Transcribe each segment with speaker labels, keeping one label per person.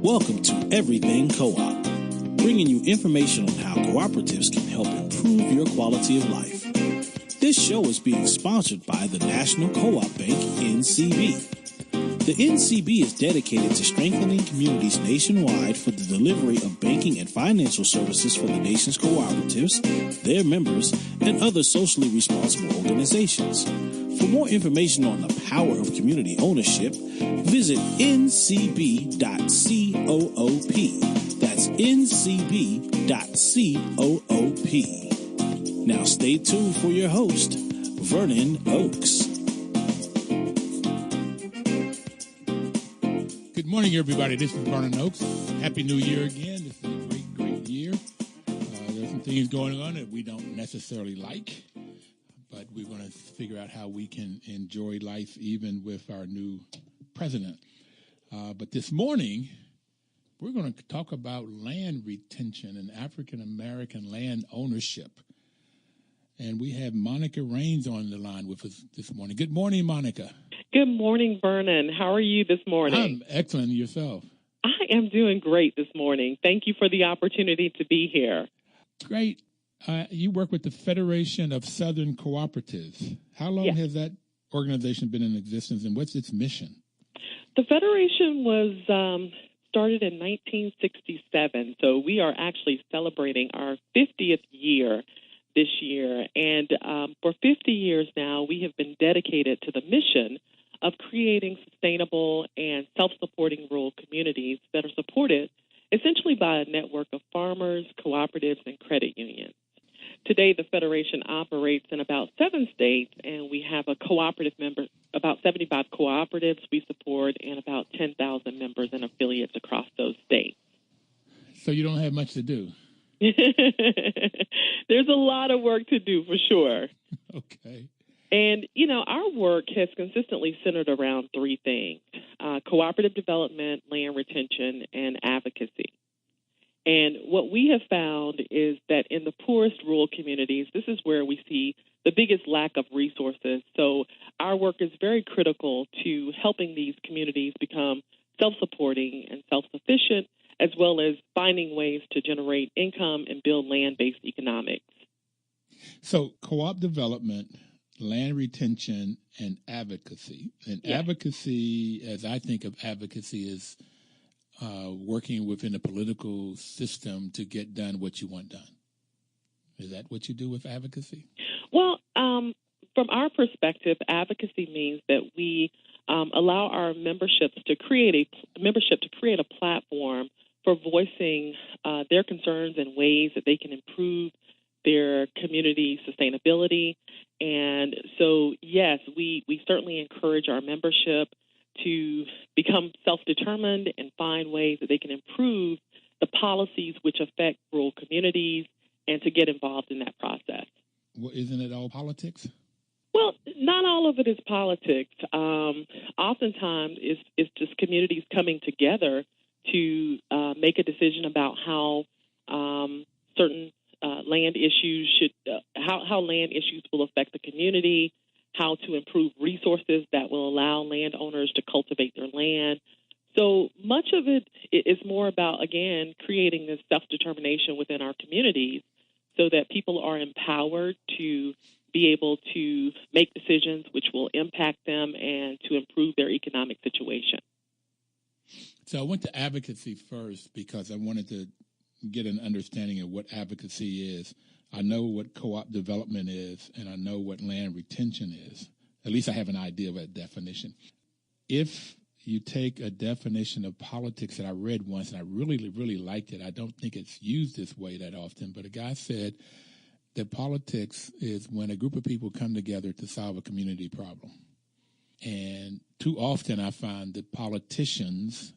Speaker 1: Welcome to Everything Co-op, bringing you information on how cooperatives can help improve your quality of life. This show is being sponsored by the National Co-op Bank, NCB. The NCB is dedicated to strengthening communities nationwide for the delivery of banking and financial services for the nation's cooperatives, their members, and other socially responsible organizations. For more information on the power of community ownership, visit ncb.coop. That's ncb.coop. Now stay tuned for your host, Vernon Oakes.
Speaker 2: Good morning, everybody. This is Vernon Oakes. Happy New Year again. This is a great year. There's some things going on that we don't necessarily like, but we're going to figure out how we can enjoy life even with our new president. But this morning, we're going to talk about land retention and African-American land ownership. And we have Monica Rainge on the line with us this morning. Good morning, Monica.
Speaker 3: Good morning, Vernon. How are you this morning?
Speaker 2: I'm excellent. Yourself?
Speaker 3: I am doing great this morning. Thank you for the opportunity to be here.
Speaker 2: Great. You work with the Federation of Southern Cooperatives. How long has that organization been in existence, and what's its mission?
Speaker 3: The Federation was started in 1967, so we are actually celebrating our 50th year this year. And for 50 years now, we have been dedicated to the mission of creating sustainable and self-supporting rural communities that are supported essentially by a network of farmers, cooperatives, and credit unions. Today, the Federation operates in about 7 states, and we have a cooperative member, about 75 cooperatives we support, and about 10,000 members and affiliates across those states.
Speaker 2: So you don't have much to do.
Speaker 3: There's a lot of work to do, for sure.
Speaker 2: Okay.
Speaker 3: And, you know, our work has consistently centered around 3 things: cooperative development, land retention, and advocacy. And what we have found is that in the poorest rural communities, this is where we see the biggest lack of resources. So our work is very critical to helping these communities become self-supporting and self-sufficient, as well as finding ways to generate income and build land-based economics.
Speaker 2: So co-op development, land retention, and advocacy. And advocacy, as I think of advocacy, is working within the political system to get done what you want done. Is that what you do with advocacy?
Speaker 3: Well, from our perspective, advocacy means that we allow our memberships to create a platform for voicing their concerns and ways that they can improve their community sustainability. And so, yes, we certainly encourage our membership to become self-determined and find ways that they can improve the policies which affect rural communities and to get involved in that process.
Speaker 2: Well, isn't it all politics?
Speaker 3: Well, not all of it is politics. Oftentimes, it's just communities coming together to make a decision about how certain land issues how land issues will affect the community, how to improve resources that will allow landowners to cultivate their land. So much of it is more about, again, creating this self-determination within our communities so that people are empowered to be able to make decisions which will impact them and to improve their economic situation.
Speaker 2: So I went to advocacy first because I wanted to get an understanding of what advocacy is. I know what co-op development is, and I know what land retention is. At least I have an idea of a definition. If you take a definition of politics that I read once, and I really, really liked it, I don't think it's used this way that often, but a guy said that politics is when a group of people come together to solve a community problem. And too often I find that politicians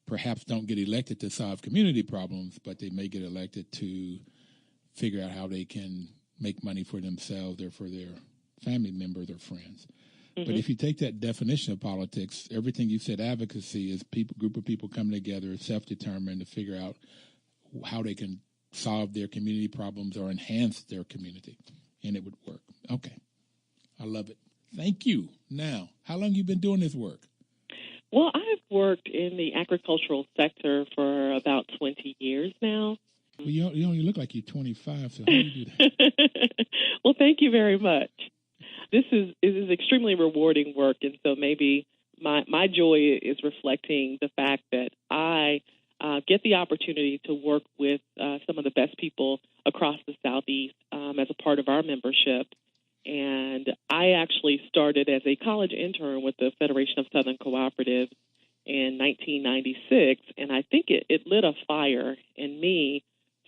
Speaker 2: perhaps don't get elected to solve community problems, but they may get elected to figure out how they can make money for themselves or for their family members or friends. Mm-hmm. But if you take that definition of politics, everything you said, advocacy is group of people coming together, self-determined to figure out how they can solve their community problems or enhance their community, and it would work. Okay. I love it. Thank you. Now, how long have you been doing this work?
Speaker 3: Well, I have worked in the agricultural sector for about 20 years now.
Speaker 2: Well, you only look like you're 25, so how do you do that?
Speaker 3: Well, thank you very much. This is extremely rewarding work, and so maybe my joy is reflecting the fact that I get the opportunity to work with some of the best people across the Southeast as a part of our membership. And I actually started as a college intern with the Federation of Southern Cooperatives in 1996, and I think it lit a fire in me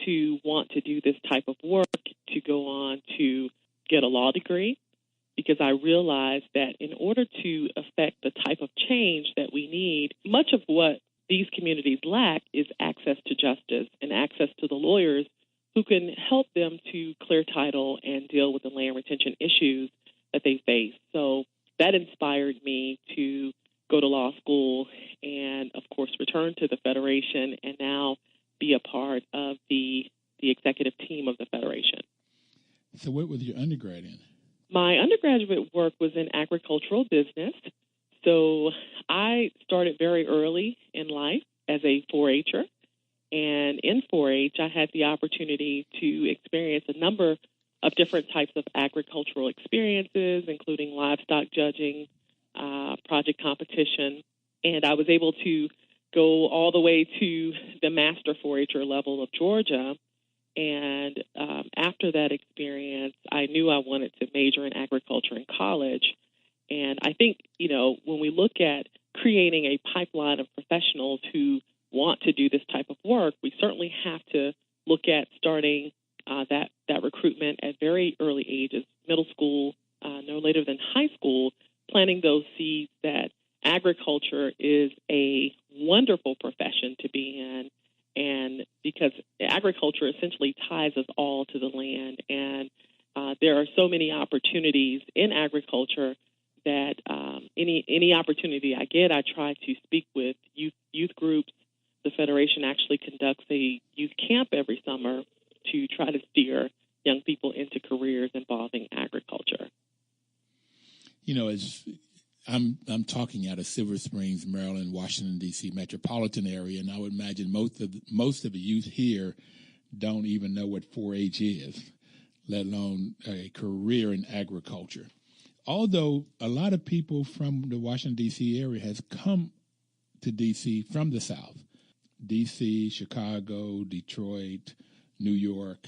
Speaker 3: to want to do this type of work, to go on to get a law degree, because I realized that in order to affect the type of change that we need, much of what these communities lack is access to justice and access to the lawyers who can help them to clear title and deal with the land retention issues that they face. So that inspired me to go to law school and, of course, return to the Federation and now be a part of the executive team of the Federation.
Speaker 2: So what was your undergrad in?
Speaker 3: My undergraduate work was in agricultural business. So I started very early in life as a 4-H'er. And in 4-H, I had the opportunity to experience a number of different types of agricultural experiences, including livestock judging, project competition. And I was able to go all the way to the master 4-H'er level of Georgia. And after that experience, I knew I wanted to major in agriculture in college. And I think, when we look at creating a pipeline of professionals who want to do this type of work, we certainly have to look at starting that recruitment at very early ages, middle school, no later than high school, planting those seeds that agriculture is a wonderful profession to be in. And because agriculture essentially ties us all to the land, and there are so many opportunities in agriculture that any opportunity I get, I try to speak with youth groups. The Federation actually conducts a youth camp every summer to try to steer young people into careers involving agriculture.
Speaker 2: As I'm talking out of Silver Springs, Maryland, Washington, D.C. metropolitan area, and I would imagine most of the youth here don't even know what 4-H is, let alone a career in agriculture. Although a lot of people from the Washington, D.C. area has come to D.C. from the South, D.C., Chicago, Detroit, New York,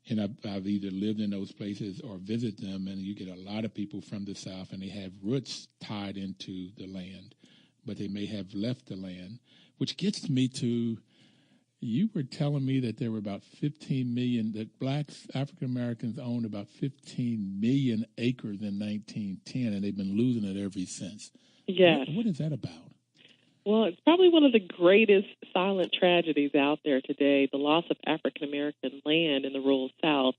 Speaker 2: and I've either lived in those places or visit them, and you get a lot of people from the South, and they have roots tied into the land, but they may have left the land, which gets me to, you were telling me that there were about 15 million, that blacks, African Americans owned about 15 million acres in 1910, and they've been losing it ever since.
Speaker 3: Yes.
Speaker 2: What is that about?
Speaker 3: Well, it's probably one of the greatest silent tragedies out there today, the loss of African-American land in the rural South.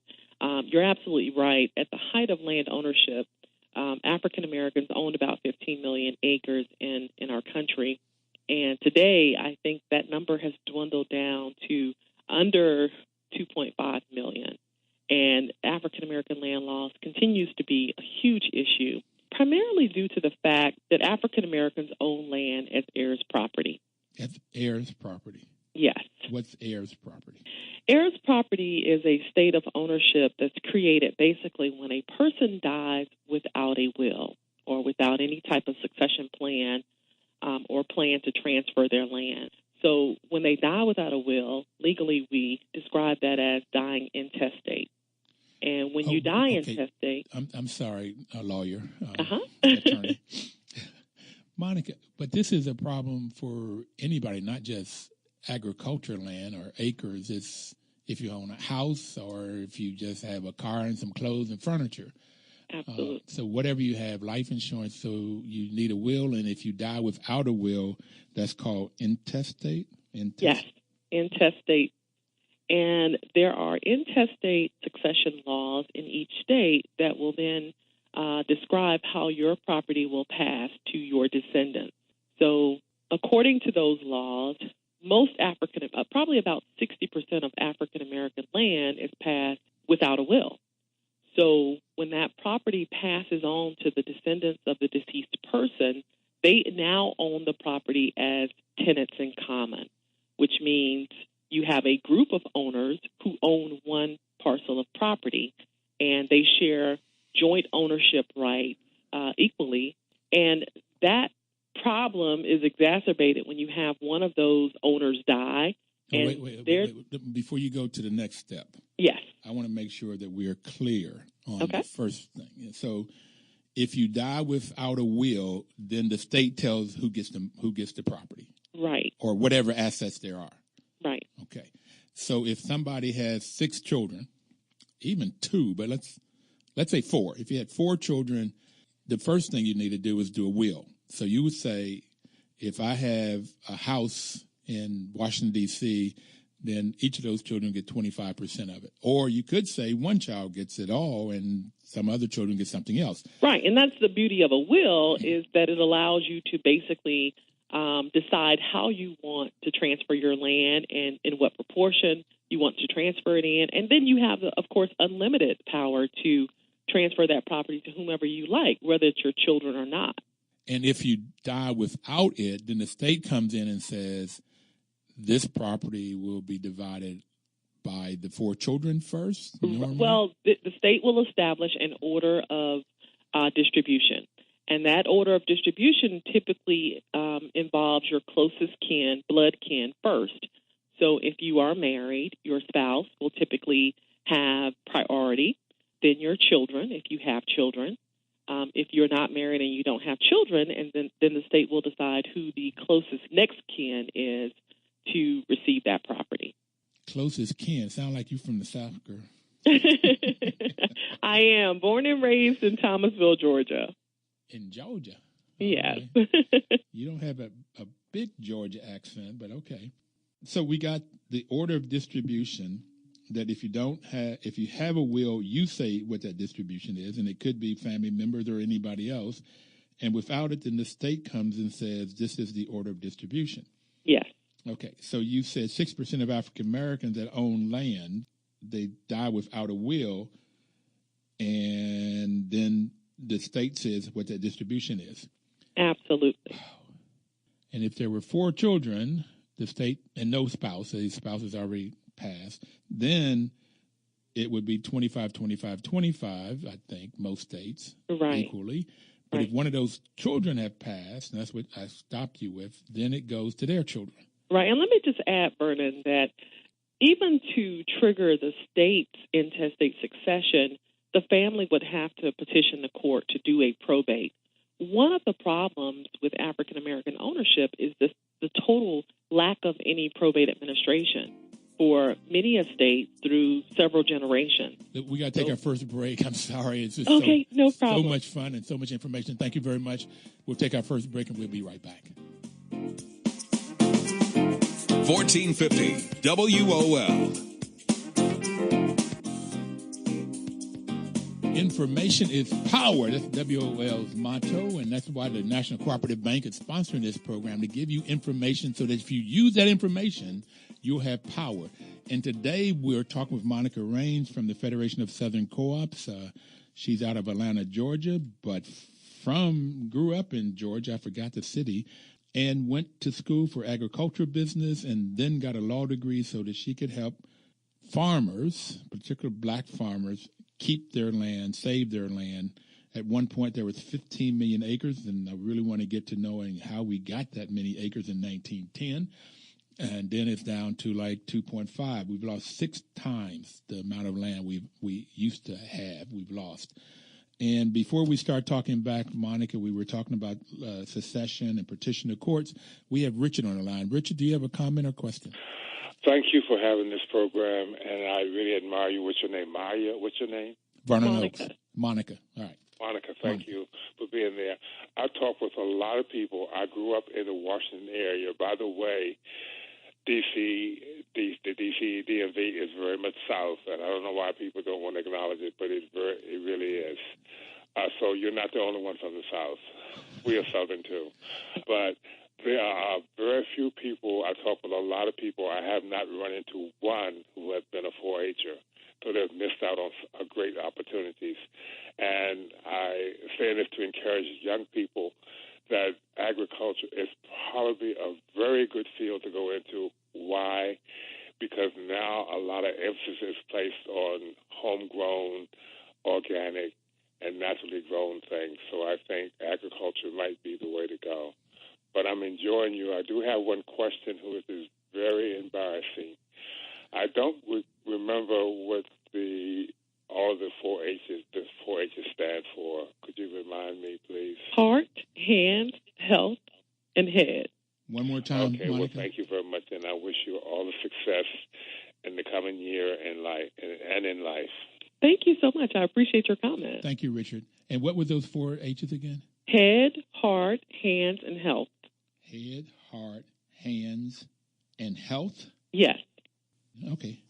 Speaker 3: You're absolutely right. At the height of land ownership, African-Americans owned about 15 million acres in our country. And today, I think that number has dwindled down to under 2.5 million. And African-American land loss continues to be a huge issue, primarily due to the fact that African Americans own land as heirs property.
Speaker 2: As heirs property?
Speaker 3: Yes.
Speaker 2: What's heirs property?
Speaker 3: Heirs property is a state of ownership that's created basically when a person dies without a will or without any type of succession plan or plan to transfer their land. So when they die without a will, legally we describe that as dying intestate. And when you die intestate...
Speaker 2: I'm sorry, a lawyer, attorney. Monica, but this is a problem for anybody, not just agriculture land or acres. It's if you own a house or if you just have a car and some clothes and furniture.
Speaker 3: Absolutely.
Speaker 2: So whatever you have, life insurance, so you need a will, and if you die without a will, that's called intestate?
Speaker 3: Yes, intestate. And there are intestate succession laws in each state that will then describe how your property will pass to your descendants. So according to those laws, probably about 60% of African-American land is passed without a will. So when that property passes on to the descendants of the deceased person, they now own the property as tenants in common, which means you have a group of owners who own one parcel of property, and they share joint ownership rights equally. And that problem is exacerbated when you have one of those owners die. And
Speaker 2: wait. Before you go to the next step,
Speaker 3: yes, I
Speaker 2: want to make sure that we're clear on the first thing. So, if you die without a will, then the state tells who gets the property,
Speaker 3: right,
Speaker 2: or whatever assets there are,
Speaker 3: right.
Speaker 2: Okay. So, if somebody has 6 children, even 2, but let's say 4. If you had 4 children, the first thing you need to do is do a will. So you would say, if I have a house in Washington, D.C., then each of those children get 25% of it. Or you could say one child gets it all and some other children get something else.
Speaker 3: Right, and that's the beauty of a will, is that it allows you to basically decide how you want to transfer your land and in what proportion you want to transfer it in. And then you have, of course, unlimited power to transfer that property to whomever you like, whether it's your children or not.
Speaker 2: And if you die without it, then the state comes in and says, this property will be divided by the 4 children first? Normally?
Speaker 3: Well, the state will establish an order of distribution. And that order of distribution typically involves your closest kin, blood kin, first. So if you are married, your spouse will typically have priority, then your children, if you have children. If you're not married and you don't have children, and then the state will decide who the closest next kin is to receive that property.
Speaker 2: Closest kin? Sound like you from the South, girl.
Speaker 3: I am. Born and raised in Thomasville, Georgia.
Speaker 2: In Georgia?
Speaker 3: Yes.
Speaker 2: You don't have a big Georgia accent, but okay. So we got the order of distribution, that if you have a will, you say what that distribution is, and it could be family members or anybody else. And without it, then the state comes and says, this is the order of distribution.
Speaker 3: Yes.
Speaker 2: Okay. So you said 6% of African Americans that own land, they die without a will, and then the state says what that distribution is.
Speaker 3: Absolutely.
Speaker 2: And if there were 4 children, the state, and no spouse, the spouse is already passed, then it would be 25, 25, 25, I think, most states, equally. But if one of those children have passed, and that's what I stopped you with, then it goes to their children. Right.
Speaker 3: And let me just add, Vernon, that even to trigger the state's intestate succession, the family would have to petition the court to do a probate. One of the problems with African American ownership is the total lack of any probate administration for many estates through several generations.
Speaker 2: We got to take our first break. I'm sorry. It's just
Speaker 3: no problem.
Speaker 2: So much fun and so much information. Thank you very much. We'll take our first break and we'll be right back.
Speaker 4: 1450 WOL.
Speaker 2: Information is power. That's WOL's motto, and that's why the National Cooperative Bank is sponsoring this program, to give you information so that if you use that information, you'll have power. And today we're talking with Monica Rainge from the Federation of Southern Co-ops. She's out of Atlanta, Georgia, but grew up in Georgia, I forgot the city, and went to school for agriculture business and then got a law degree so that she could help farmers, particularly black farmers, keep their land, save their land. At one point, there was 15 million acres, and I really want to get to knowing how we got that many acres in 1910. And then it's down to like 2.5. We've lost 6 times the amount of land we used to have. We've lost. And before we start talking back, Monica, we were talking about secession and petition to courts. We have Richard on the line. Richard, do you have a comment or question?
Speaker 5: Thank you for having this program, and I really admire you. What's your name? Maya? What's your name?
Speaker 2: Vernon Oaks. Monica. All right.
Speaker 5: Monica, thank you for being there. I talk with a lot of people. I grew up in the Washington area. By the way, the D.C. DMV is very much south, and I don't know why people don't want to acknowledge it, but it really is. So you're not the only one from the south. We are southern too. But there are very few people. I talk with a lot of people. I have not run into one who has been a 4-H'er. So they've missed out on great opportunities. And I say this to encourage young people that agriculture is probably a very good field to go into. Why? Because now a lot of emphasis is placed on homegrown, organic, and naturally grown things. So I think agriculture might be the way to go. But I'm enjoying you. I do have one question who is very embarrassing. I don't remember what all the 4-H's stand for. Could you remind me, please?
Speaker 3: Heart, hand, health, and head.
Speaker 2: One more time,
Speaker 5: okay,
Speaker 2: Monica.
Speaker 5: Well, thank you very much, and I wish you all the success in the coming year in life and in life.
Speaker 3: Thank you so much. I appreciate your comment.
Speaker 2: Thank you, Richard. And what were those 4 H's again?
Speaker 3: Head, heart, hands, and health.
Speaker 2: Head, heart, hands, and health?
Speaker 3: Yes.
Speaker 2: Okay.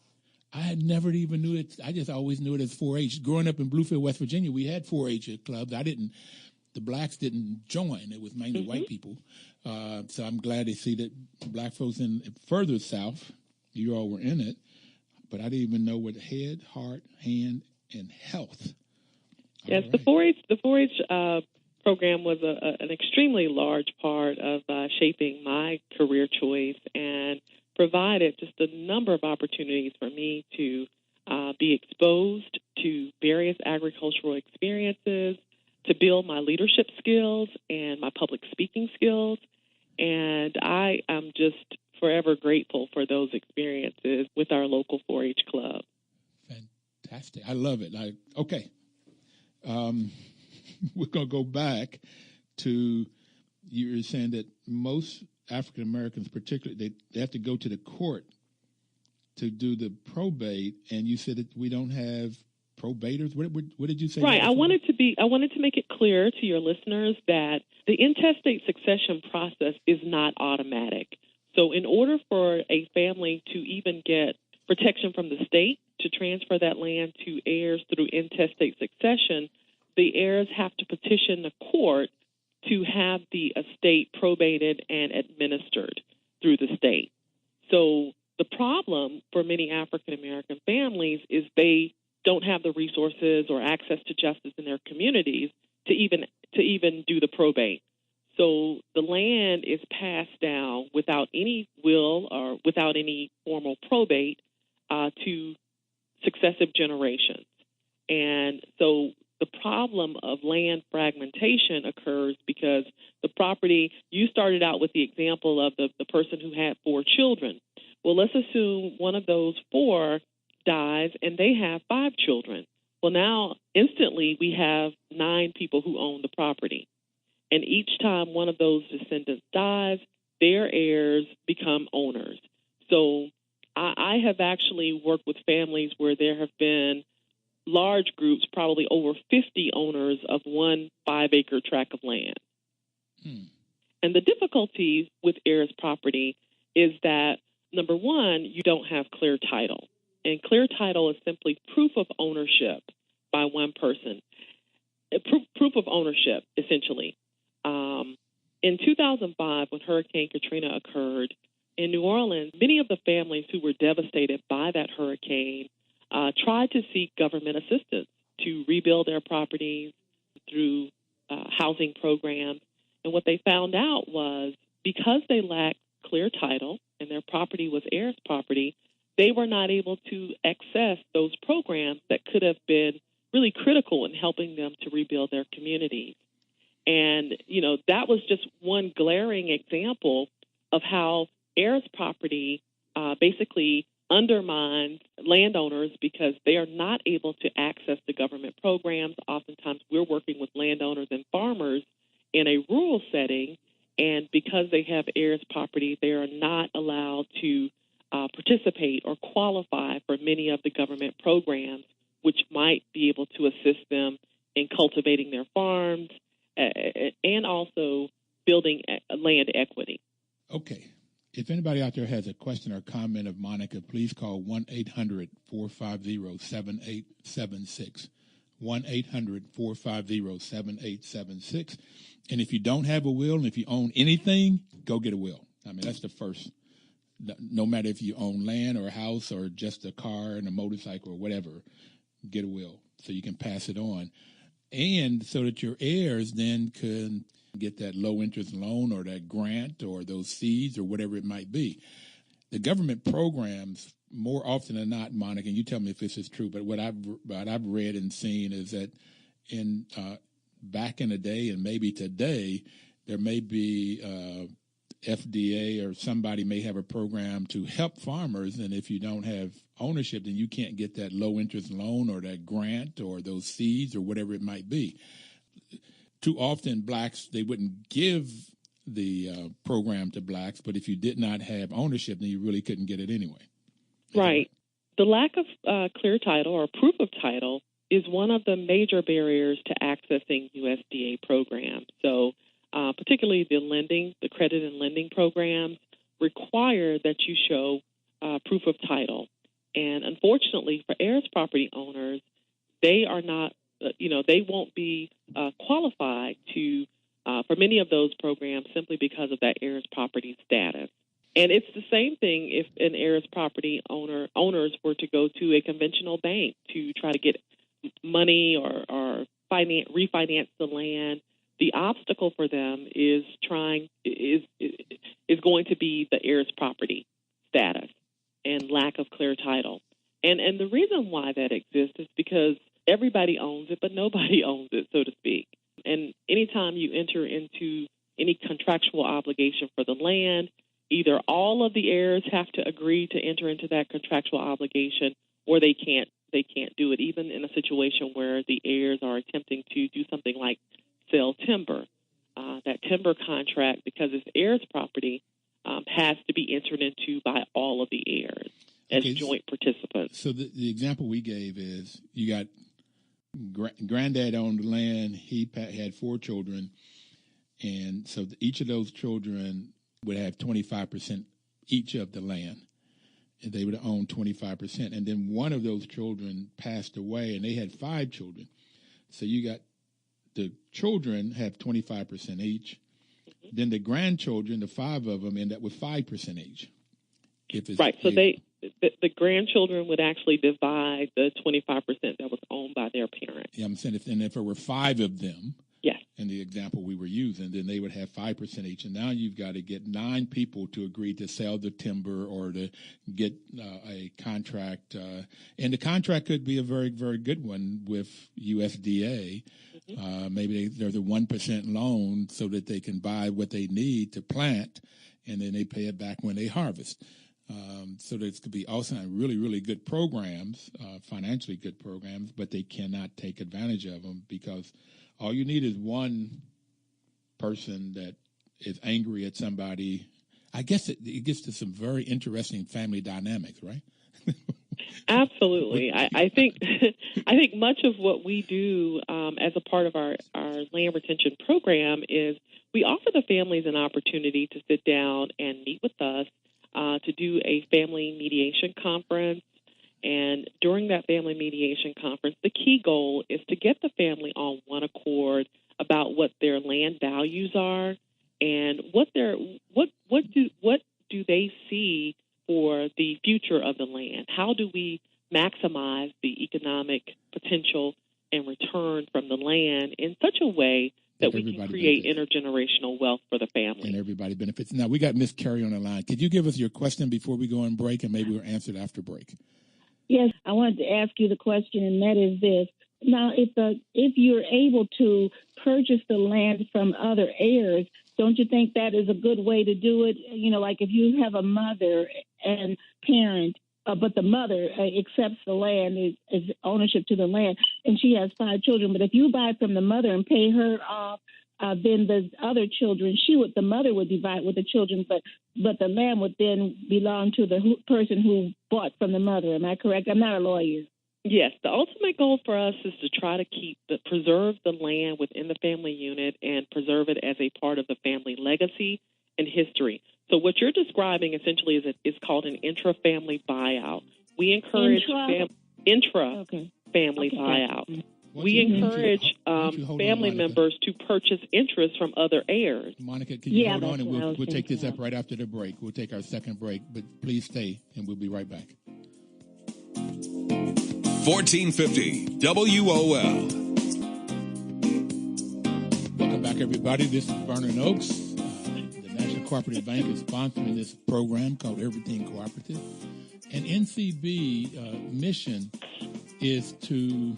Speaker 2: I had never even knew it. I just always knew it as 4-H. Growing up in Bluefield, West Virginia, we had 4-H clubs. The blacks didn't join. It was mainly white people. So I'm glad to see that black folks in further south, you all were in it, but I didn't even know what head, heart, hand, and health.
Speaker 3: Yes, right. The 4-H program was an extremely large part of shaping my career choice and provided just a number of opportunities for me to be exposed to various agricultural experiences, to build my leadership skills and my public speaking skills. And I am just forever grateful for those experiences with our local 4-H club.
Speaker 2: Fantastic. I love it. Okay. We're going to go back to, you were saying that most African Americans, particularly, they have to go to the court to do the probate, and you said that we don't have probators. What did you say?
Speaker 3: Right. I wanted to make it clear to your listeners that the intestate succession process is not automatic. So in order for a family to even get protection from the state to transfer that land to heirs through intestate succession, the heirs have to petition the court to have the estate probated and administered through the state. So the problem for many African American families is they don't have the resources or access to justice in their communities to even do the probate. So the land is passed down without any will or without any formal probate to successive generations. And so the problem of land fragmentation occurs because the property, you started out with the example of the person who had 4 children. Well, let's assume one of those 4 dies and they have 5 children. Well, now instantly we have 9 people who own the property. And each time one of those descendants dies, their heirs become owners. So I have actually worked with families where there have been large groups, probably over 50 owners of one 5-acre tract of land. And the difficulty with heirs property is that, number one, you don't have clear title. And clear title is simply proof of ownership by one person. Proof of ownership, essentially. In 2005, when Hurricane Katrina occurred in New Orleans, many of the families who were devastated by that hurricane tried to seek government assistance to rebuild their properties through housing programs. And what they found out was because they lacked clear title and their property was heirs property, they were not able to access those programs that could have been really critical in helping them to rebuild their communities. And, that was just one glaring example of how heirs property basically undermines landowners because they are not able to access the government programs. Oftentimes we're working with landowners and farmers in a rural setting, and because they have heirs property, they are not allowed to participate or qualify for many of the government programs, which might be able to assist them in cultivating their farms and also building land equity.
Speaker 2: Okay. If anybody out there has a question or comment of Monica, please call 1-800-450-7876. 1-800-450-7876. And if you don't have a will and if you own anything, go get a will. I mean, that's the first. No matter if you own land or a house or just a car and a motorcycle or whatever, get a will so you can pass it on. And so that your heirs then can get that low interest loan or that grant or those seeds or whatever it might be. The government programs, more often than not, Monica, and you tell me if this is true, but what I've read and seen is that in back in the day and maybe today, there may be FDA or somebody may have a program to help farmers, and if you don't have ownership, then you can't get that low interest loan or that grant or those seeds or whatever it might be. Too often, blacks, they wouldn't give the program to blacks, but if you did not have ownership, then you really couldn't get it anyway.
Speaker 3: Right. The lack of clear title or proof of title is one of the major barriers to accessing USDA programs. So particularly the credit and lending programs require that you show proof of title. And unfortunately for heirs property owners, they are not, they won't be qualified to for many of those programs simply because of that heirs property status. And it's the same thing if an heirs property owners were to go to a conventional bank to try to get money or refinance the land. The obstacle for them is going to be the heirs property status and lack of clear title. And the reason why that exists is because everybody owns it, but nobody owns it, so to speak. And anytime you enter into any contractual obligation for the land, either all of the heirs have to agree to enter into that contractual obligation, or they can't do it, even in a situation where the heirs are attempting to do something like sell timber. That timber contract, because it's heirs property, has to be entered into by all of the heirs as joint participants.
Speaker 2: So the example we gave is you got granddad owned the land. He had 4 children, and so each of those children would have 25% each of the land, and they would own 25%. And then one of those children passed away, and they had 5 children. So you got the children have 25% each. Mm-hmm. Then the grandchildren, the 5 of them, end up with 5% each.
Speaker 3: Right. So the grandchildren would actually divide the 25% that was owned by their parents.
Speaker 2: Yeah, I'm saying if there were 5 of them,
Speaker 3: yes,
Speaker 2: in the example we were using, then they would have 5% each. And now you've got to get 9 people to agree to sell the timber or to get a contract. And the contract could be a very, very good one with USDA. Mm-hmm. Maybe there's a 1% loan so that they can buy what they need to plant, and then they pay it back when they harvest. So there could be also really, really good programs, financially good programs, but they cannot take advantage of them because all you need is one person that is angry at somebody. I guess it gets to some very interesting family dynamics, right?
Speaker 3: Absolutely. I think much of what we do as a part of our land retention program is we offer the families an opportunity to sit down and meet with us to do a family mediation conference. And during that family mediation conference, the key goal is to get the family on one accord about what their land values are and what do they see for the future of the land. How do we maximize the economic potential and return from the land in such a way that we can create intergenerational wealth for the family.
Speaker 2: And everybody benefits. Now, we got Miss Carrie on the line. Could you give us your question before we go on break, and maybe we'll answer it after break?
Speaker 4: Yes, I wanted to ask you the question, and that is this. Now, if you're able to purchase the land from other heirs, don't you think that is a good way to do it? You know, like if you have a mother and parent, but the mother accepts the land, is ownership to the land, and she has 5 children. But if you buy from the mother and pay her off, then the other children, the mother would divide with the children, but the land would then belong to the person who bought from the mother. Am I correct? I'm not a lawyer.
Speaker 3: Yes, the ultimate goal for us is to try to preserve the land within the family unit and preserve it as a part of the family legacy and history. So what you're describing essentially is called an intra-family buyout. We encourage intra-family buyout. We encourage family members to purchase interest from other heirs.
Speaker 2: Monica, can you hold on, and we'll take this up right after the break. We'll take our second break, but please stay, and we'll be right back.
Speaker 6: 1450 WOL.
Speaker 2: Welcome back back, everybody. This is Vernon Oaks. The National Cooperative Bank is sponsoring this program called Everything Cooperative. And NCB mission is to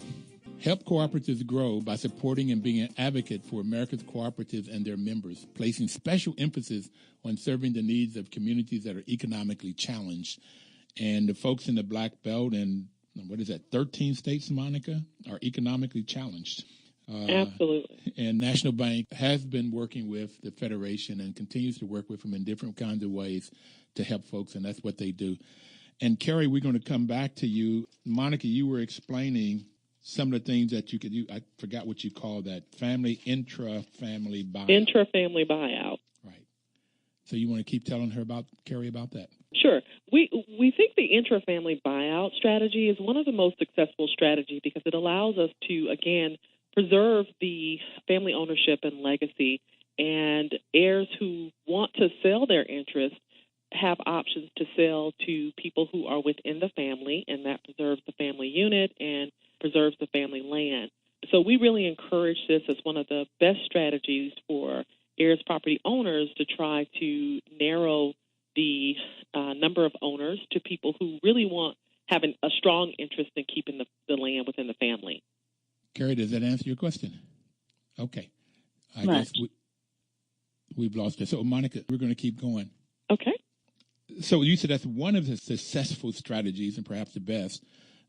Speaker 2: help cooperatives grow by supporting and being an advocate for America's cooperatives and their members, placing special emphasis on serving the needs of communities that are economically challenged. And the folks in the Black Belt and, 13 states, Monica, are economically challenged.
Speaker 3: Absolutely.
Speaker 2: And National Bank has been working with the Federation and continues to work with them in different kinds of ways to help folks, and that's what they do. And, Carrie, we're going to come back to you. Monica, you were explaining some of the things that you could do. I forgot what you call that, intra-family buyout.
Speaker 3: Intra-family buyout.
Speaker 2: Right. So you want to keep telling her Carrie, about that?
Speaker 3: Sure. We think the intra-family buyout strategy is one of the most successful strategies because it allows us to, again, preserve the family ownership and legacy, and heirs who want to sell their interest have options to sell to people who are within the family, and that preserves the family unit and preserves the family land. So we really encourage this as one of the best strategies for heirs property owners to try to narrow the number of owners to people who really have a strong interest in keeping the land within the family.
Speaker 2: Carrie, does that answer your question? Okay. I guess we've lost it. So, Monica, we're going to keep going.
Speaker 3: Okay.
Speaker 2: So you said that's one of the successful strategies and perhaps the best,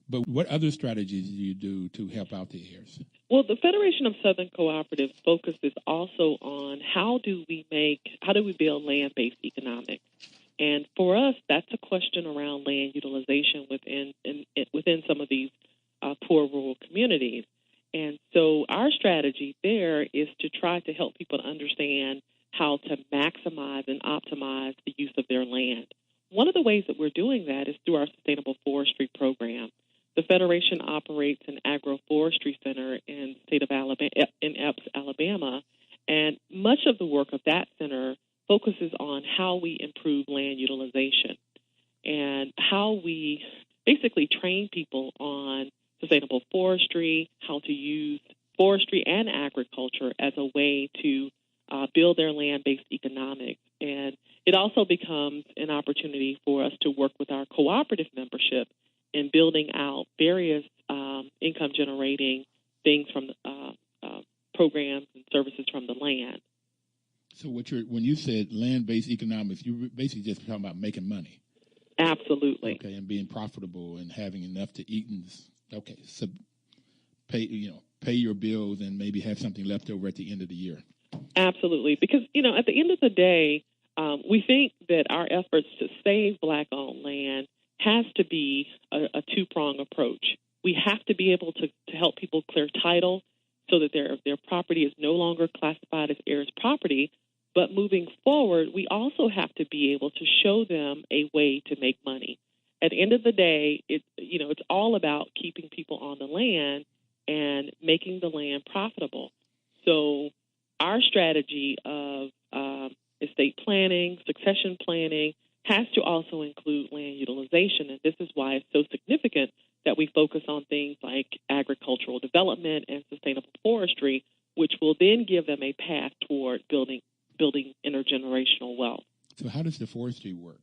Speaker 2: but what other strategies do you do to help out the heirs?
Speaker 3: Well, the Federation of Southern Cooperatives focuses also on how do we build land-based economics. And for us, that's a question around land utilization within some of these poor rural communities. And so our strategy there is to try to help people understand how to maximize and optimize the use of their land. One of the ways that we're doing that is through our Sustainable Forestry program. The Federation operates an agroforestry center in the state of Alabama, in Epps, Alabama, and much of the work of that center focuses on how we improve land utilization and how we basically train people on sustainable forestry, how to use forestry and agriculture as a way to build their land-based economics. And it also becomes an opportunity for us to work with our cooperative membership in building out various income-generating things from programs and services from the land.
Speaker 2: So when you said land-based economics, you were basically just talking about making money.
Speaker 3: Absolutely.
Speaker 2: Okay, and being profitable and having enough to eat and so pay your bills and maybe have something left over at the end of the year.
Speaker 3: Absolutely, because at the end of the day, we think that our efforts to save Black-owned land has to be a two-prong approach. We have to be able to help people clear title so that their property is no longer classified as heirs property. But moving forward, we also have to be able to show them a way to make money. At the end of the day, it's all about keeping people on the land and making the land profitable. So our strategy of estate planning, succession planning, has to also include land utilization. And this is why it's so significant that we focus on things like agricultural development and sustainable forestry, which will then give them a path toward building intergenerational wealth.
Speaker 2: So how does the forestry work?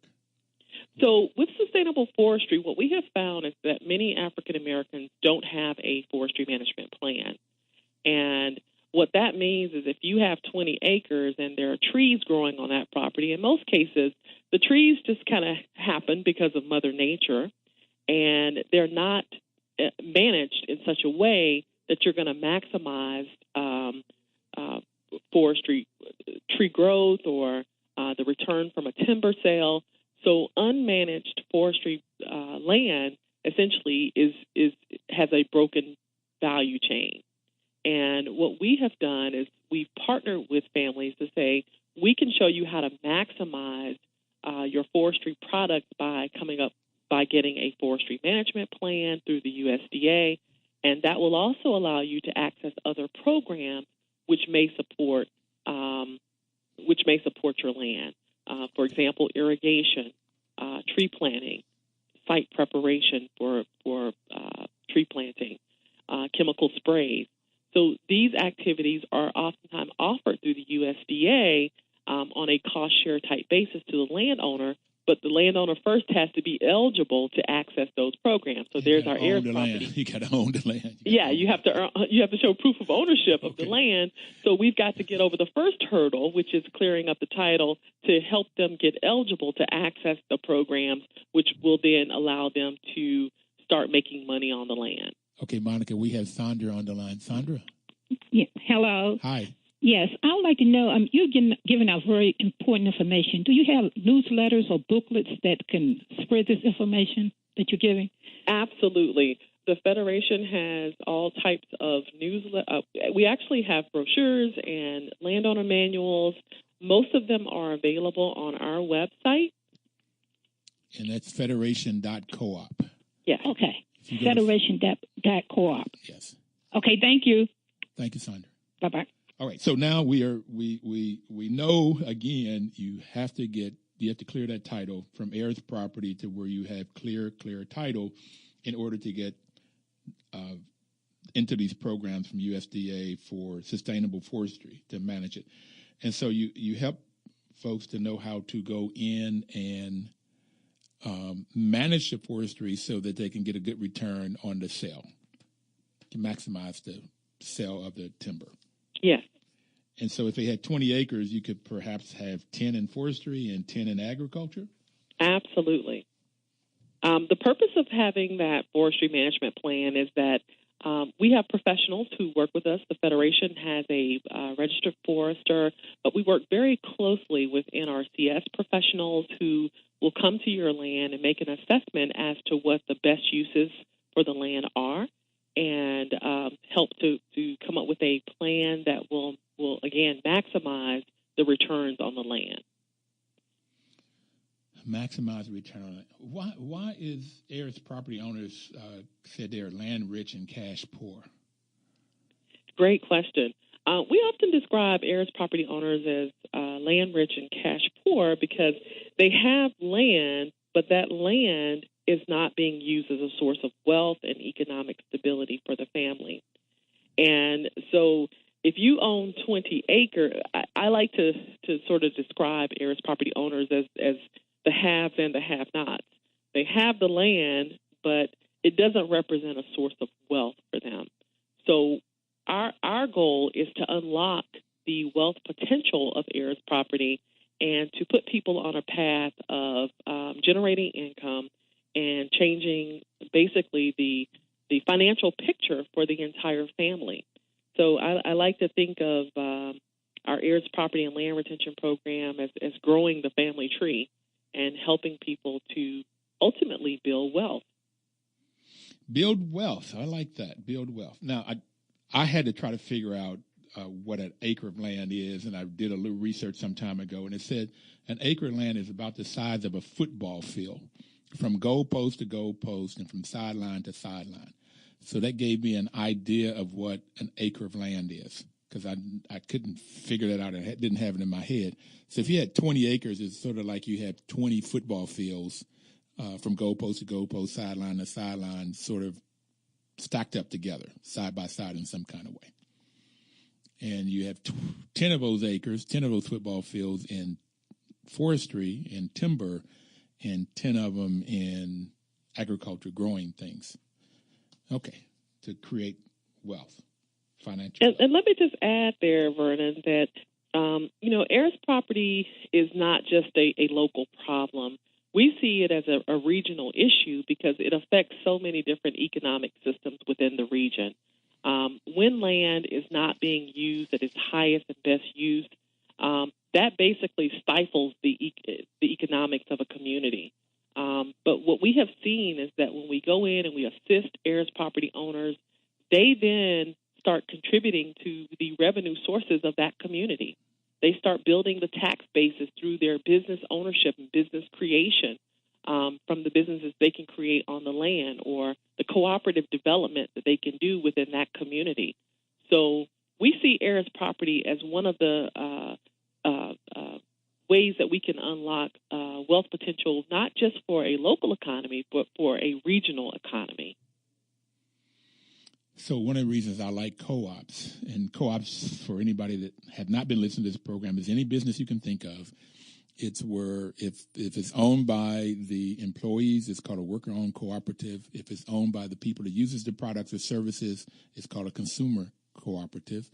Speaker 3: So with sustainable forestry, what we have found is that many African Americans don't have a forestry management plan. And what that means is if you have 20 acres and there are trees growing on that property, in most cases, the trees just kind of happen because of Mother Nature, and they're not managed in such a way that you're going to maximize forestry tree growth or the return from a timber sale. So unmanaged forestry land essentially has a broken value chain. And what we have done is we've partnered with families to say, we can show you how to maximize your forestry product by getting a forestry management plan through the USDA, and that will also allow you to access other programs which may support your land. For example, irrigation, tree planting, site preparation for tree planting, chemical sprays. So these activities are oftentimes offered through the USDA on a cost share type basis to the landowner, but the landowner first has to be eligible to access those programs. So there's our heirs property.
Speaker 2: You got to own the land.
Speaker 3: You have to show proof of ownership of the land. So we've got to get over the first hurdle, which is clearing up the title, to help them get eligible to access the programs, which will then allow them to start making money on the land.
Speaker 2: Okay, Monica, we have Sandra on the line. Sandra?
Speaker 6: Yeah. Hello.
Speaker 2: Hi.
Speaker 6: Yes, I would like to know, you're giving out very important information. Do you have newsletters or booklets that can spread this information that you're giving?
Speaker 3: Absolutely. The Federation has all types of newsletters. We actually have brochures and landowner manuals. Most of them are available on our website.
Speaker 2: And that's federation.coop.
Speaker 3: Yes.
Speaker 6: Okay. Federation.coop.
Speaker 2: Yes.
Speaker 6: Okay, thank you.
Speaker 2: Thank you, Sandra.
Speaker 6: Bye-bye.
Speaker 2: All right, so now we know, again, you have to clear that title from heirs property to where you have clear title in order to get into these programs from USDA for sustainable forestry to manage it. And so you help folks to know how to go in and manage the forestry so that they can get a good return on the sale, to maximize the sale of the timber.
Speaker 3: Yes.
Speaker 2: And so if they had 20 acres, you could perhaps have 10 in forestry and 10 in agriculture?
Speaker 3: Absolutely. The purpose of having that forestry management plan is that we have professionals who work with us. The Federation has a registered forester, but we work very closely with NRCS professionals who will come to your land and make an assessment as to what the best uses for the land are, and help to come up with a plan that will again maximize the returns on the land.
Speaker 2: Maximize return on it. Why is heirs property owners said they're land rich and cash poor?
Speaker 3: Great question. We often describe heirs property owners as land rich and cash poor because they have land, but that land is not being used as a source of wealth and economic stability for the family. And so if you own 20 acres, I like to sort of describe heirs property owners as the haves and the have-nots. They have the land, but it doesn't represent a source of wealth for them. So our goal is to unlock the wealth potential of heirs property and to put people on a path of generating income and changing basically the financial picture for the entire family. So I like to think of our heirs property and land retention program as growing the family tree and helping people to ultimately build wealth.
Speaker 2: Build wealth. I like that. Build wealth. Now, I had to try to figure out what an acre of land is, and I did a little research some time ago, and it said an acre of land is about the size of a football field, from goalpost to goalpost and from sideline to sideline. So that gave me an idea of what an acre of land is, because I couldn't figure that out. I didn't have it in my head. So if you had 20 acres, it's sort of like you have 20 football fields from goalpost to goalpost, sideline to sideline, sort of stacked up together, side by side in some kind of way. And you have 10 of those acres, 10 of those football fields in forestry and timber, and 10 of them in agriculture, growing things. Okay, to create wealth, financial wealth.
Speaker 3: And let me just add there, Vernon, that, heirs property is not just a local problem. We see it as a regional issue because it affects so many different economic systems within the region. When land is not being used at its highest and best use, that basically stifles the economics of a community. But what we have seen is that when we go in and we assist heirs property owners, they then start contributing to the revenue sources of that community. They start building the tax bases through their business ownership and business creation from the businesses they can create on the land or the cooperative development that they can do within that community. So we see heirs property as one of the ways that we can unlock wealth potential, not just for a local economy, but for a regional economy.
Speaker 2: So one of the reasons I like co-ops, and co-ops, for anybody that have not been listening to this program, is any business you can think of. It's where if it's owned by the employees, it's called a worker-owned cooperative. If it's owned by the people that uses the products or services, it's called a consumer cooperative.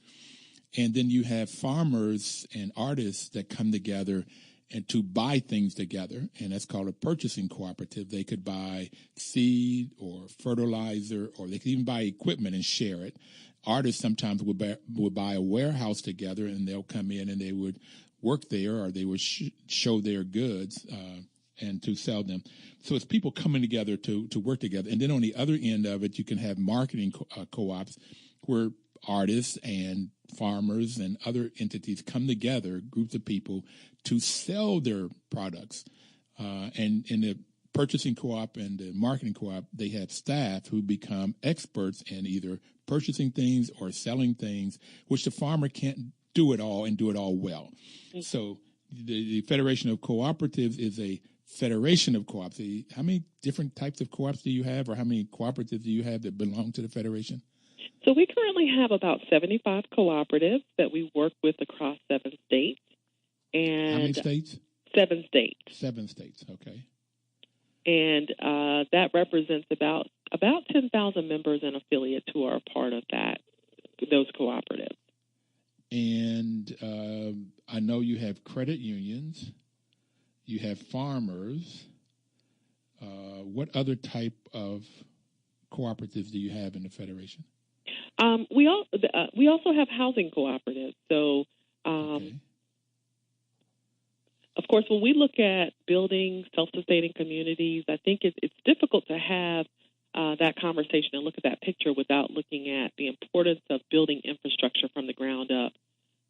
Speaker 2: And then you have farmers and artists that come together and to buy things together, and that's called a purchasing cooperative. They could buy seed or fertilizer, or they could even buy equipment and share it. Artists sometimes would buy a warehouse together, and they'll come in and they would work there, or they would show their goods and to sell them. So it's people coming together to work together. And then on the other end of it, you can have marketing co-ops where artists and farmers and other entities come together, groups of people, to sell their products. And in the purchasing co-op and the marketing co-op, they have staff who become experts in either purchasing things or selling things, which the farmer can't do it all and do it all well. Mm-hmm. So the Federation of Cooperatives is a federation of co-ops. How many different types of co-ops do you have, or how many cooperatives do you have that belong to the Federation?
Speaker 3: So we currently have about 75 cooperatives that we work with across 7 states. And
Speaker 2: how many states?
Speaker 3: 7 states.
Speaker 2: 7 states, okay.
Speaker 3: And that represents about 10,000 members and affiliates who are a part of those cooperatives.
Speaker 2: And I know you have credit unions, you have farmers. What other type of cooperatives do you have in the Federation?
Speaker 3: We also have housing cooperatives. So,
Speaker 2: okay.
Speaker 3: Of course, when we look at building self-sustaining communities, I think it's difficult to have that conversation and look at that picture without looking at the importance of building infrastructure from the ground up.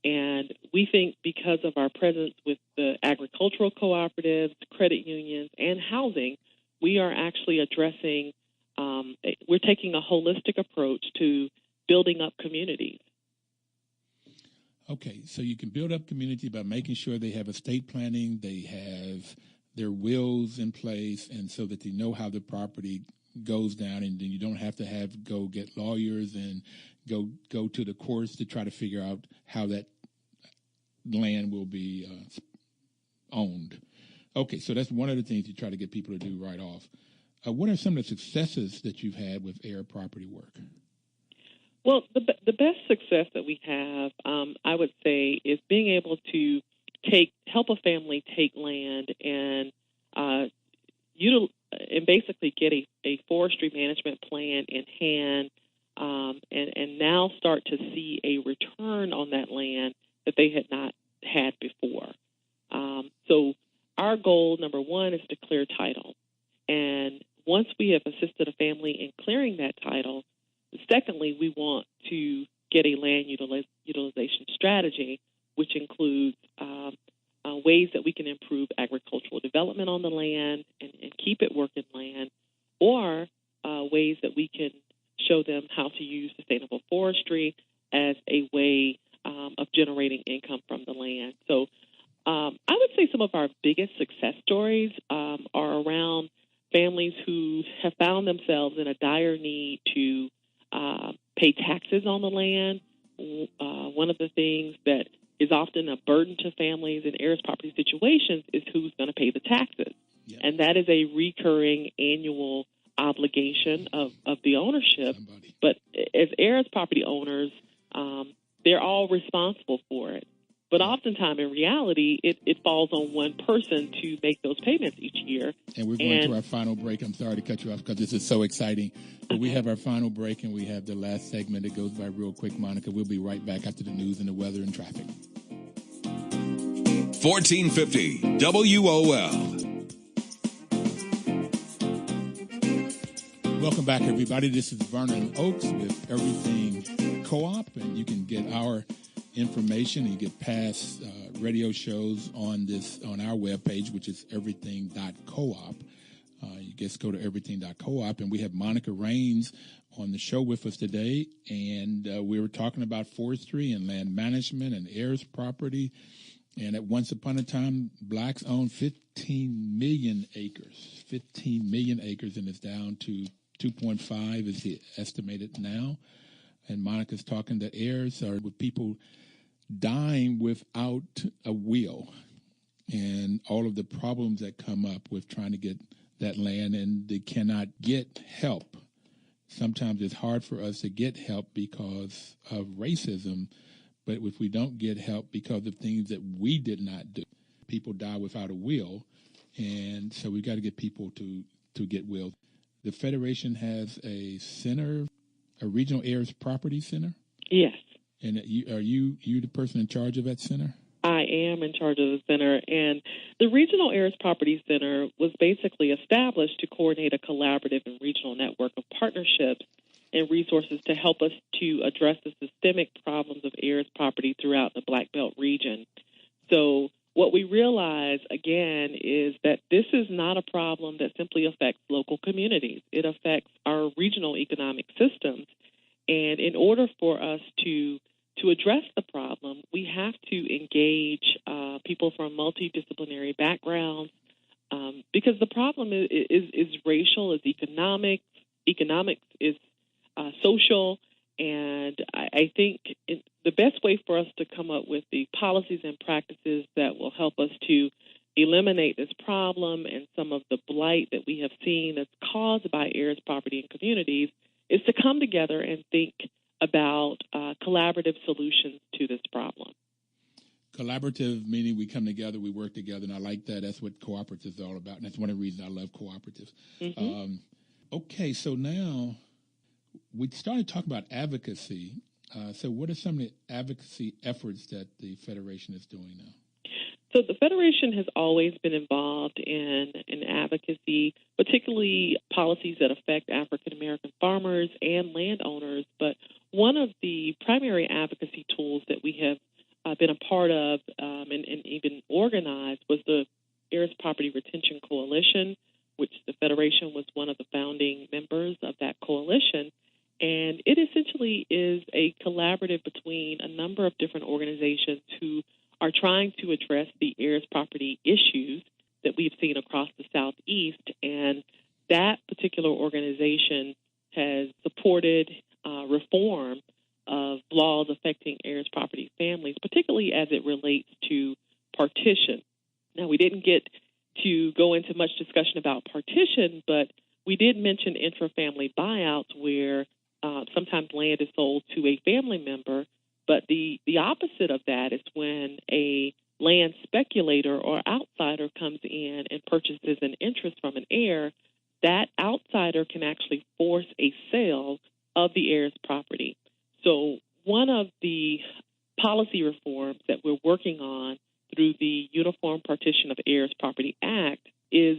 Speaker 3: And we think because of our presence with the agricultural cooperatives, credit unions, and housing, we are actually addressing, we're taking a holistic approach to building up communities.
Speaker 2: Okay, so you can build up community by making sure they have estate planning, they have their wills in place, and so that they know how the property goes down, and then you don't have to go get lawyers and go to the courts to try to figure out how that land will be owned. Okay, so that's one of the things you try to get people to do right off. What are some of the successes that you've had with air property work?
Speaker 3: Well, the best success that we have, I would say, is being able to help a family take land and basically get a forestry management plan in hand, and now start to see a return on that land that they had not had before. So our goal, number one, is to clear title. And once we have assisted a family in clearing that title, secondly, we want to get a land utilization strategy, which includes ways that we can improve agricultural development on the land and keep it working land, or ways that we can show them how to use sustainable forestry as a way of generating income from the land. So I would say some of our biggest success stories are around families who have found themselves in a dire need to pay taxes on the land. One of the things that is often a burden to families in heirs property situations is who's going to pay the taxes. Yep. And that is a recurring annual obligation of the ownership.
Speaker 2: Somebody.
Speaker 3: But as heirs property owners, they're all responsible for it. But oftentimes, in reality, it falls on one person to make those payments each year.
Speaker 2: And we're going to our final break. I'm sorry to cut you off because this is so exciting. But we have our final break, and we have the last segment that goes by real quick, Monica. We'll be right back after the news and the weather and traffic.
Speaker 7: 1450 WOL.
Speaker 2: Welcome back, everybody. This is Vernon Oakes with Everything Co-op, and you can get our information and you get past radio shows on our webpage, which is everything.coop. You just go to everything.coop, and we have Monica Rainge on the show with us today, and we were talking about forestry and land management and heirs property. And at once upon a time, blacks owned 15 million acres, and it's down to 2.5 is the estimated now. And Monica's talking that heirs are with people dying without a will, and all of the problems that come up with trying to get that land, and they cannot get help. Sometimes it's hard for us to get help because of racism, but if we don't get help because of things that we did not do, people die without a will, and so we got to get people to get wills. The Federation has a center, a regional heirs property center?
Speaker 3: Yes.
Speaker 2: And are you the person in charge of that center?
Speaker 3: I am in charge of the center, and the Regional Heirs Property Center was basically established to coordinate a collaborative and regional network of partnerships and resources to help us to address the systemic problems of heirs property throughout the Black Belt region. So what we realize, again, is that this is not a problem that simply affects local communities. It affects our regional economic systems. And in order for us to address the problem, we have to engage people from multidisciplinary backgrounds because the problem is racial, is economics is social, and I think the best way for us to come up with the policies and practices that will help us to eliminate this problem and some of the blight that we have seen that's caused by heirs property in communities is to come together and think about collaborative solutions to this problem.
Speaker 2: Collaborative meaning we come together, we work together, and I like that. That's what cooperatives are all about, and that's one of the reasons I love cooperatives. Mm-hmm. Okay, so now we started talking about advocacy. So what are some of the advocacy efforts that the Federation is doing now?
Speaker 3: So the Federation has always been involved in advocacy, particularly policies that affect African-American farmers and landowners. But one of the primary advocacy tools that we have been a part of and even organized was the Heirs Property Retention Coalition, which the Federation was one of the founding members of that coalition. And it essentially is a collaborative between a number of different organizations who are trying to address the heirs property issues that we've seen across the Southeast. And that particular organization has supported reform of laws affecting heirs property families, particularly as it relates to partition. Now, we didn't get to go into much discussion about partition, but we did mention intra-family buyouts where sometimes land is sold to a family member. But the opposite of that is when a land speculator or outsider comes in and purchases an interest from an heir, that outsider can actually force a sale of the heir's property. So one of the policy reforms that we're working on through the Uniform Partition of Heirs Property Act is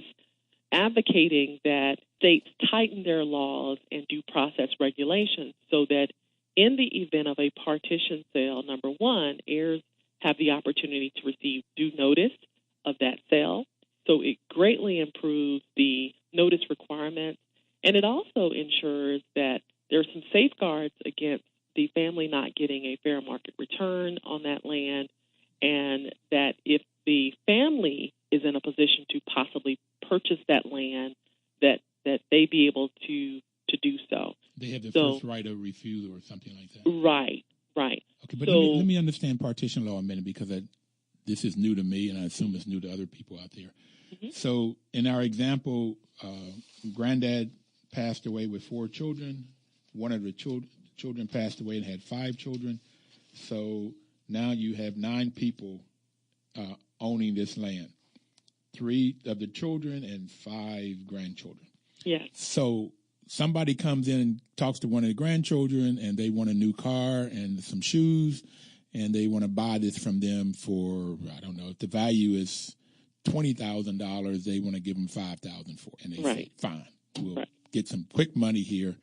Speaker 3: advocating that states tighten their laws and due process regulations so that in the event of a partition sale, number one, heirs have the opportunity to receive due notice of that sale. So it greatly improves the notice requirements, and it also ensures that there are some safeguards against the family not getting a fair market return on that land, and that if the family is in a position to possibly purchase that land, that they be able to do so.
Speaker 2: They have the first right of refusal or something like that.
Speaker 3: Right.
Speaker 2: Okay, but let me understand partition law a minute because this is new to me, and I assume it's new to other people out there. Mm-hmm. So in our example, granddad passed away with 4 children. One of the children passed away and had 5 children. So now you have 9 people owning this land, 3 of the children and 5 grandchildren.
Speaker 3: Yes.
Speaker 2: So somebody comes in and talks to one of the grandchildren, and they want a new car and some shoes, and they want to buy this from them for, I don't know, if the value is $20,000, they want to give them $5,000 for it. And they say, fine, we'll get some quick money here.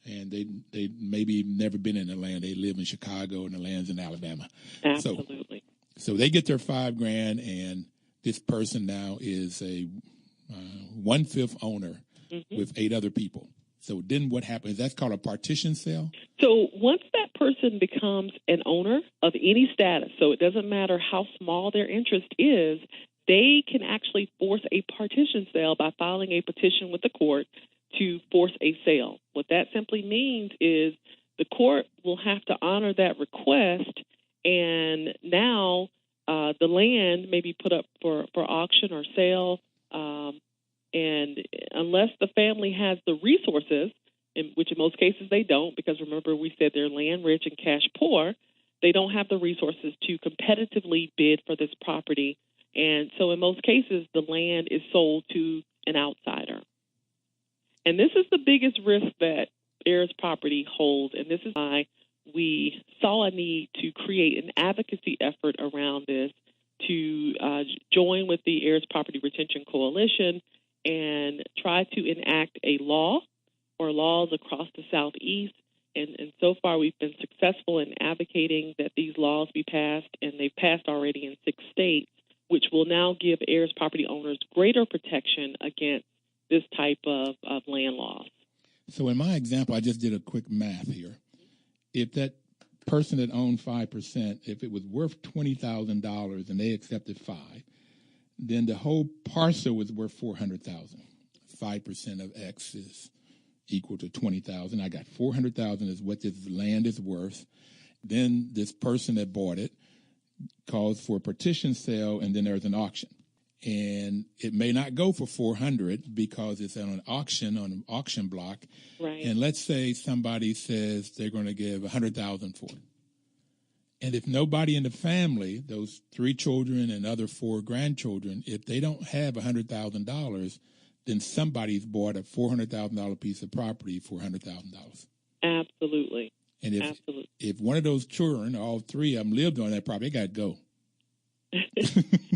Speaker 2: And they maybe never been in the land. They live in Chicago, and the land's in Alabama.
Speaker 3: Absolutely.
Speaker 2: So they get their $5,000, and this person now is a 1/5 owner with 8 other people. So then what happens? That's called a partition sale?
Speaker 3: So once that person becomes an owner of any status, so it doesn't matter how small their interest is, they can actually force a partition sale by filing a petition with the court to force a sale. What that simply means is the court will have to honor that request, and now the land may be put up for auction or sale, and unless the family has the resources, which in most cases they don't, because remember we said they're land rich and cash poor, they don't have the resources to competitively bid for this property. And so in most cases, the land is sold to an outsider. And this is the biggest risk that heirs property holds, and this is why we saw a need to create an advocacy effort around this, to join with the Heirs Property Retention Coalition and try to enact a law or laws across the Southeast. And so far we've been successful in advocating that these laws be passed, and they've passed already in 6 states, which will now give heirs property owners greater protection against this type of land loss.
Speaker 2: So in my example, I just did a quick math here. If that person that owned 5%, if it was worth $20,000 and they accepted 5, then the whole parcel was worth $400,000. 5% of X is equal to $20,000. I got $400,000 is what this land is worth. Then this person that bought it calls for a petition sale, and then there's an auction. And it may not go for $400 because it's on an auction block.
Speaker 3: Right.
Speaker 2: And let's say somebody says they're going to give $100,000 for it. And if nobody in the family, those 3 children and other 4 grandchildren, if they don't have $100,000, then somebody's bought a $400,000 piece of property for $100,000.
Speaker 3: Absolutely.
Speaker 2: And if one of those children, all 3 of them, lived on that property, they got to go.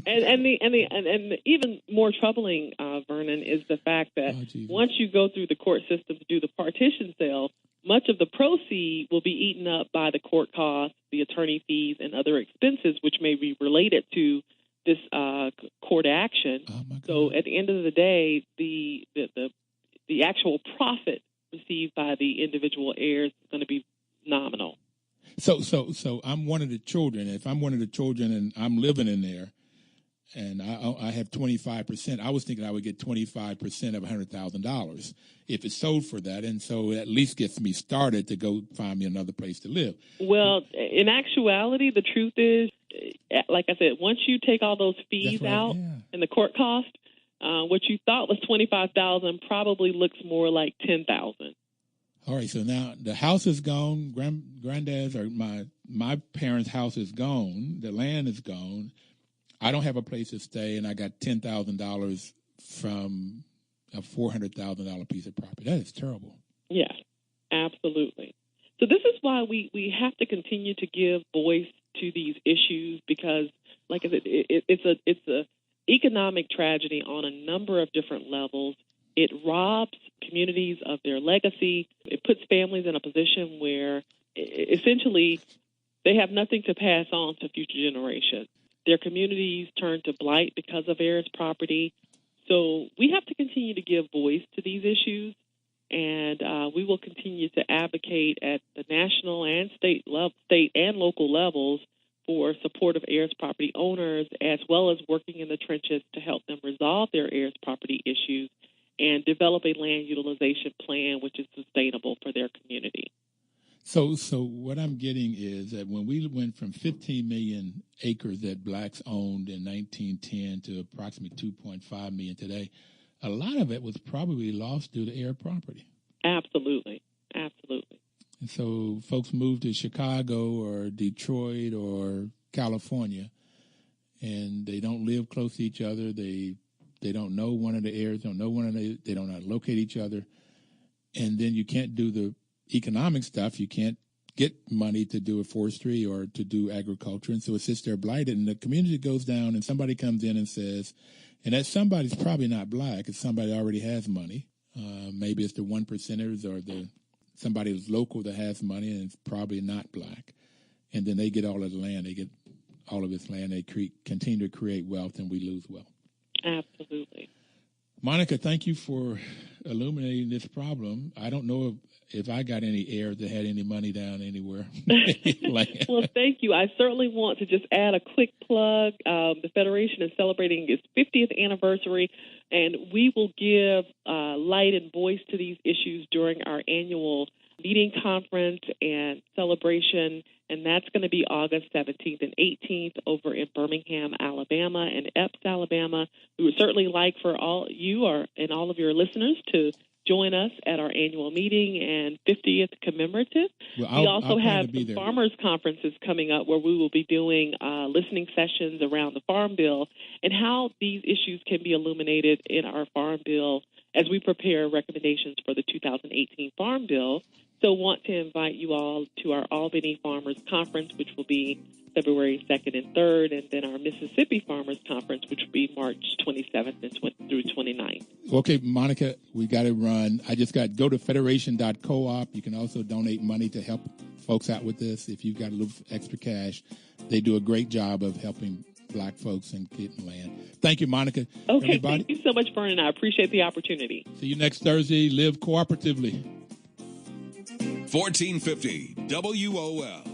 Speaker 3: and even more troubling, Vernon, is the fact that once you go through the court system to do the partition sale, much of the proceeds will be eaten up by the court costs, the attorney fees, and other expenses, which may be related to this court action. So at the end of the day, the actual profit received by the individual heirs is going to be nominal.
Speaker 2: So I'm one of the children. If I'm one of the children and I'm living in there, and I have 25%, I was thinking I would get 25% of $100,000 if it's sold for that, and so it at least gets me started to go find me another place to live.
Speaker 3: Well, in actuality, the truth is, like I said, once you take all those fees out and the court cost, what you thought was $25,000 probably looks more like $10,000.
Speaker 2: All right, so now the house is gone. Granddad's or my parents' house is gone. The land is gone. I don't have a place to stay, and I got $10,000 from a $400,000 piece of property. That is terrible.
Speaker 3: Yes, absolutely. So this is why we have to continue to give voice to these issues, because, like I said, it's a economic tragedy on a number of different levels. It robs communities of their legacy. It puts families in a position where essentially they have nothing to pass on to future generations. Their communities turn to blight because of heirs property. So we have to continue to give voice to these issues, and we will continue to advocate at the national and state and local levels for support of heirs property owners, as well as working in the trenches to help them resolve their heirs property issues and develop a land utilization plan which is sustainable for their community.
Speaker 2: So what I'm getting is that when we went from 15 million acres that blacks owned in 1910 to approximately 2.5 million today, a lot of it was probably lost due to heir property.
Speaker 3: Absolutely. Absolutely.
Speaker 2: And so folks moved to Chicago or Detroit or California, and they don't live close to each other. They don't know one of the heirs, they don't know how to locate each other. And then you can't do the economic stuff. You can't get money to do a forestry or to do agriculture. And so it sits there blighted, and the community goes down, and somebody comes in and says, and that somebody's probably not black, it's somebody that already has money. Maybe it's the 1%ers or somebody who's local that has money, and it's probably not black. And then they get all of the land. They get all of this land. They continue to create wealth, and we lose wealth.
Speaker 3: Absolutely.
Speaker 2: Monica, thank you for illuminating this problem. I don't know if I got any heirs that had any money down anywhere.
Speaker 3: Well, thank you. I certainly want to just add a quick plug. The Federation is celebrating its 50th anniversary, and we will give light and voice to these issues during our annual meeting, conference, and celebration, and that's going to be August 17th and 18th over in Birmingham, Alabama, and Epps, Alabama. We would certainly like for all you and all of your listeners to join us at our annual meeting and 50th commemorative.
Speaker 2: Well,
Speaker 3: we also have some
Speaker 2: there.
Speaker 3: farmers conferences coming up where we will be doing listening sessions around the Farm Bill and how these issues can be illuminated in our Farm Bill as we prepare recommendations for the 2018 Farm Bill. So want to invite you all to our Albany Farmers Conference, which will be February 2nd and 3rd, and then our Mississippi Farmers Conference, which will be March 27th and through 29th.
Speaker 2: Okay, Monica, we got to run. I just got go to federation.coop. You can also donate money to help folks out with this. If you've got a little extra cash, they do a great job of helping Black folks and getting land. Thank you, Monica.
Speaker 3: Okay,
Speaker 2: everybody.
Speaker 3: Thank you so much, Vernon. I appreciate the opportunity.
Speaker 2: See you next Thursday. Live cooperatively.
Speaker 7: 1450 WOL.